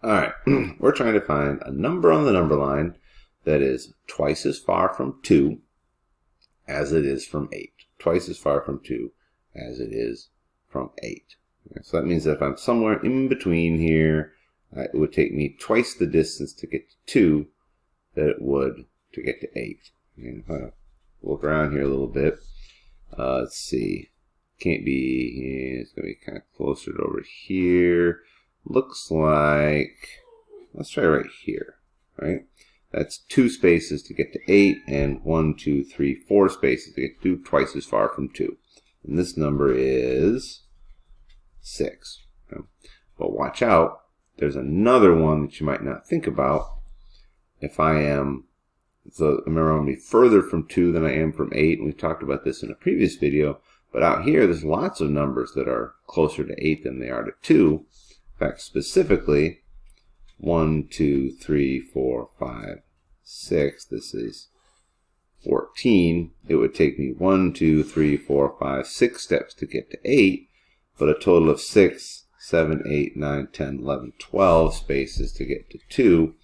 All right, we're trying to find a number on the number line that is twice as far from 2 as it is from 8. Twice as far from 2 as it is from 8. Okay, so that means that if I'm somewhere in between here, it would take me twice the distance to get to 2 that it would to get to 8. And if I look around here a little bit, let's see. Can't be, it's going to be kind of closer to over here. Looks like, let's try right here, right? That's 2 spaces to get to 8, and 1, 2, 3, 4 spaces to get to 2, twice as far from 2. And this number is 6. Okay? But watch out, there's another one that you might not think about. If I am, so remember I'm going to be further from 2 than I am from 8, and we talked about this in a previous video, but out here there's lots of numbers that are closer to 8 than they are to 2. In fact, specifically, 1, 2, 3, 4, 5, 6. This is 14. It would take me 1, 2, 3, 4, 5, 6 steps to get to 8, but a total of 6, 7, 8, 9, 10, 11, 12 spaces to get to 2.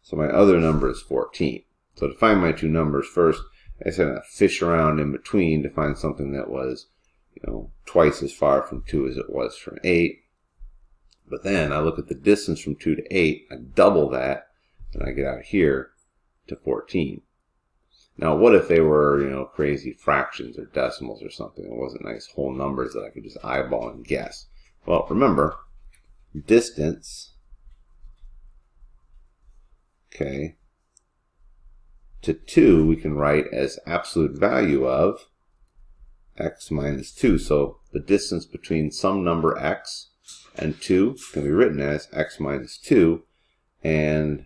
So my other number is 14. So to find my two numbers first, I just had to fish around in between to find something that was, twice as far from 2 as it was from 8. But then I look at the distance from 2 to 8, I double that, and I get out here to 14. Now, what if they were, crazy fractions or decimals or something? It wasn't nice whole numbers that I could just eyeball and guess. Well, remember, distance, okay, to 2 we can write as absolute value of x minus 2. So the distance between some number x and 2 can be written as x minus 2, and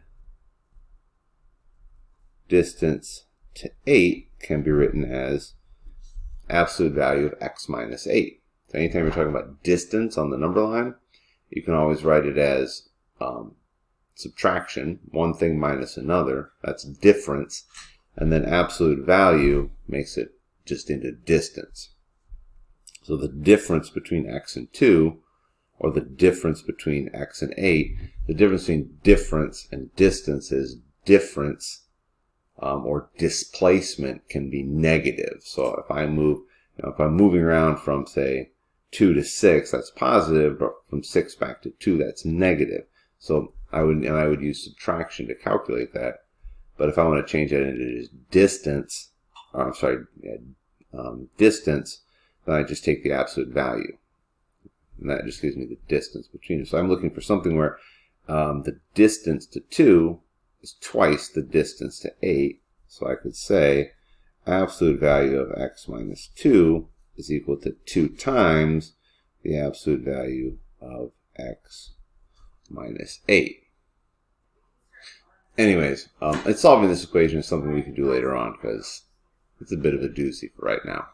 distance to 8 can be written as absolute value of x minus 8. So anytime you're talking about distance on the number line, you can always write it as subtraction, one thing minus another, that's difference, and then absolute value makes it just into distance. So the difference between x and 2, or the difference between x and 8, the difference between difference and distance is difference, or displacement can be negative. So if I move, if I'm moving around from, say, 2 to 6, that's positive, but from 6 back to 2, that's negative. So I would use subtraction to calculate that. But if I want to change that into distance, distance, then I just take the absolute value. And that just gives me the distance between them. So I'm looking for something where the distance to 2 is twice the distance to 8. So I could say absolute value of x minus 2 is equal to 2 times the absolute value of x minus 8. Anyways, solving this equation is something we can do later on because it's a bit of a doozy for right now.